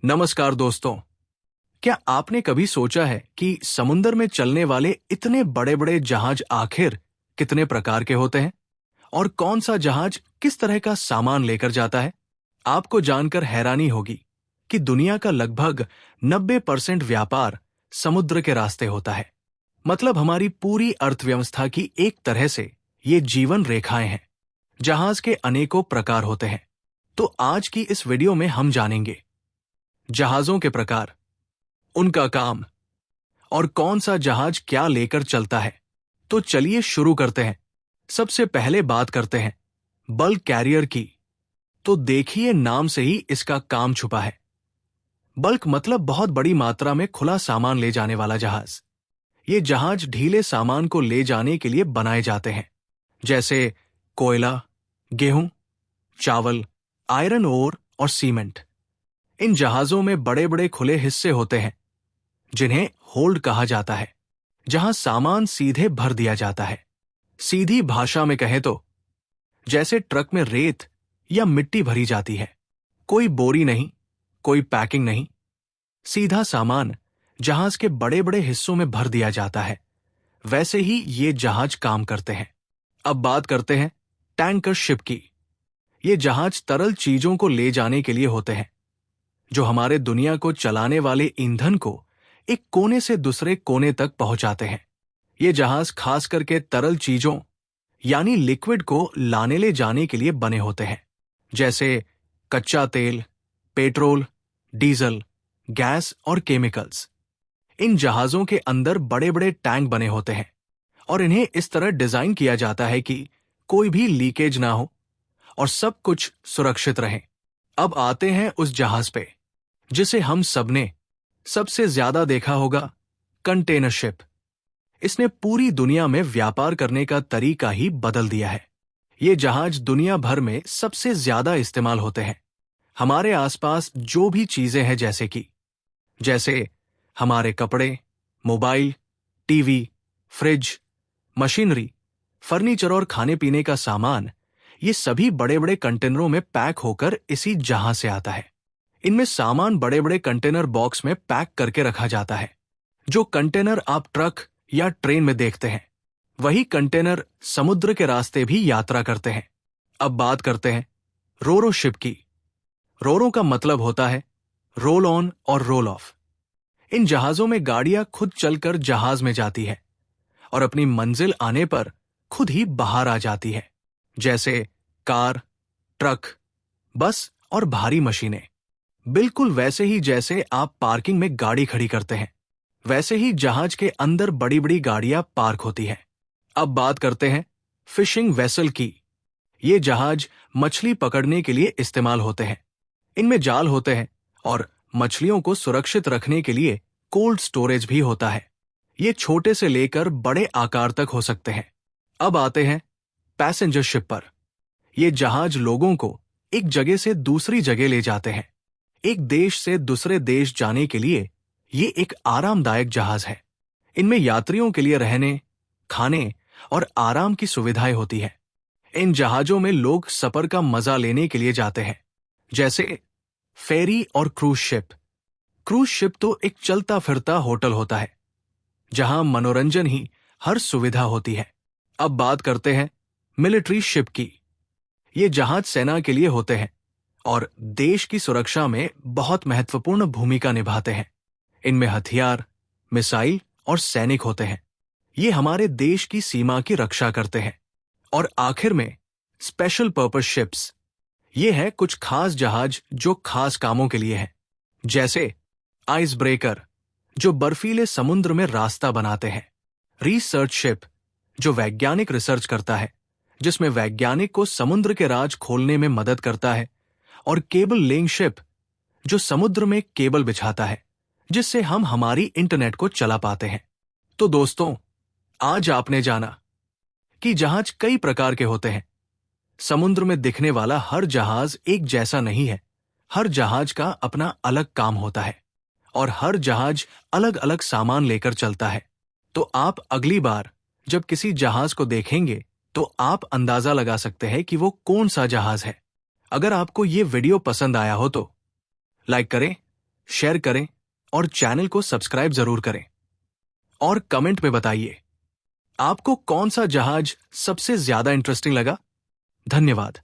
नमस्कार दोस्तों। क्या आपने कभी सोचा है कि समुद्र में चलने वाले इतने बड़े बड़े जहाज आखिर कितने प्रकार के होते हैं और कौन सा जहाज किस तरह का सामान लेकर जाता है? आपको जानकर हैरानी होगी कि दुनिया का लगभग 90% व्यापार समुद्र के रास्ते होता है। मतलब हमारी पूरी अर्थव्यवस्था की एक तरह से ये जीवन रेखाएं हैं। जहाज के अनेकों प्रकार होते हैं। तो आज की इस वीडियो में हम जानेंगे जहाजों के प्रकार, उनका काम और कौन सा जहाज क्या लेकर चलता है। तो चलिए शुरू करते हैं। सबसे पहले बात करते हैं बल्क कैरियर की। तो देखिए, नाम से ही इसका काम छुपा है। बल्क मतलब बहुत बड़ी मात्रा में खुला सामान ले जाने वाला जहाज। ये जहाज ढीले सामान को ले जाने के लिए बनाए जाते हैं, जैसे कोयला, गेहूं, चावल, आयरन ओर और सीमेंट। इन जहाजों में बड़े बड़े खुले हिस्से होते हैं जिन्हें होल्ड कहा जाता है, जहां सामान सीधे भर दिया जाता है। सीधी भाषा में कहें तो जैसे ट्रक में रेत या मिट्टी भरी जाती है। कोई बोरी नहीं, कोई पैकिंग नहीं, सीधा सामान जहाज के बड़े बड़े हिस्सों में भर दिया जाता है। वैसे ही ये जहाज काम करते हैं। अब बात करते हैं टैंकर शिप की। ये जहाज तरल चीजों को ले जाने के लिए होते हैं, जो हमारे दुनिया को चलाने वाले ईंधन को एक कोने से दूसरे कोने तक पहुंचाते हैं। ये जहाज खास करके तरल चीजों यानी लिक्विड को लाने ले जाने के लिए बने होते हैं, जैसे कच्चा तेल, पेट्रोल, डीजल, गैस और केमिकल्स। इन जहाजों के अंदर बड़े बड़े टैंक बने होते हैं और इन्हें इस तरह डिजाइन किया जाता है कि कोई भी लीकेज ना हो और सब कुछ सुरक्षित रहे। अब आते हैं उस जहाज पे जिसे हम सबने सबसे ज्यादा देखा होगा, कंटेनर शिप। इसने पूरी दुनिया में व्यापार करने का तरीका ही बदल दिया है। ये जहाज दुनिया भर में सबसे ज्यादा इस्तेमाल होते हैं। हमारे आसपास जो भी चीजें हैं, जैसे हमारे कपड़े, mobile, TV, fridge, machinery, furniture और खाने पीने का सामान, ये सभी बड़े बड़े कंटेनरों में पैक होकर इसी जहाज से आता है। इनमें सामान बड़े बड़े कंटेनर बॉक्स में पैक करके रखा जाता है। जो कंटेनर आप ट्रक या ट्रेन में देखते हैं, वही कंटेनर समुद्र के रास्ते भी यात्रा करते हैं। अब बात करते हैं रोरो शिप की। रोरो का मतलब होता है रोल ऑन और रोल ऑफ। इन जहाजों में गाड़ियां खुद चलकर जहाज में जाती है और अपनी मंजिल आने पर खुद ही बाहर आ जाती है, जैसे कार, ट्रक, बस और भारी मशीनें। बिल्कुल वैसे ही जैसे आप पार्किंग में गाड़ी खड़ी करते हैं, वैसे ही जहाज के अंदर बड़ी बड़ी गाड़ियां पार्क होती हैं। अब बात करते हैं फिशिंग वेसल की। ये जहाज मछली पकड़ने के लिए इस्तेमाल होते हैं। इनमें जाल होते हैं और मछलियों को सुरक्षित रखने के लिए कोल्ड स्टोरेज भी होता है। ये छोटे से लेकर बड़े आकार तक हो सकते हैं। अब आते हैं पैसेंजर शिप पर। ये जहाज लोगों को एक जगह से दूसरी जगह ले जाते हैं। एक देश से दूसरे देश जाने के लिए ये एक आरामदायक जहाज है। इनमें यात्रियों के लिए रहने, खाने और आराम की सुविधाएं होती है। इन जहाजों में लोग सफर का मजा लेने के लिए जाते हैं, जैसे फेरी और क्रूज शिप। क्रूज शिप तो एक चलता फिरता होटल होता है, जहां मनोरंजन ही हर सुविधा होती है। अब बात करते हैं मिलिट्री शिप की। ये जहाज सेना के लिए होते हैं और देश की सुरक्षा में बहुत महत्वपूर्ण भूमिका निभाते हैं। इनमें हथियार, मिसाइल और सैनिक होते हैं। ये हमारे देश की सीमा की रक्षा करते हैं। और आखिर में स्पेशल पर्पस शिप्स। ये है कुछ खास जहाज जो खास कामों के लिए हैं, जैसे आइस ब्रेकर, जो बर्फीले समुद्र में रास्ता बनाते हैं। रिसर्च शिप, जो वैज्ञानिक रिसर्च करता है, जिसमें वैज्ञानिक को समुद्र के राज खोलने में मदद करता है। और केबल लेइंग शिप, जो समुद्र में केबल बिछाता है, जिससे हम हमारी इंटरनेट को चला पाते हैं। तो दोस्तों, आज आपने जाना कि जहाज कई प्रकार के होते हैं। समुद्र में दिखने वाला हर जहाज एक जैसा नहीं है। हर जहाज का अपना अलग काम होता है और हर जहाज अलग अलग सामान लेकर चलता है। तो आप अगली बार जब किसी जहाज को देखेंगे तो आप अंदाजा लगा सकते हैं कि वो कौन सा जहाज है। अगर आपको ये वीडियो पसंद आया हो तो लाइक करें, शेयर करें और चैनल को सब्सक्राइब जरूर करें। और कमेंट में बताइए, आपको कौन सा जहाज सबसे ज्यादा इंटरेस्टिंग लगा। धन्यवाद।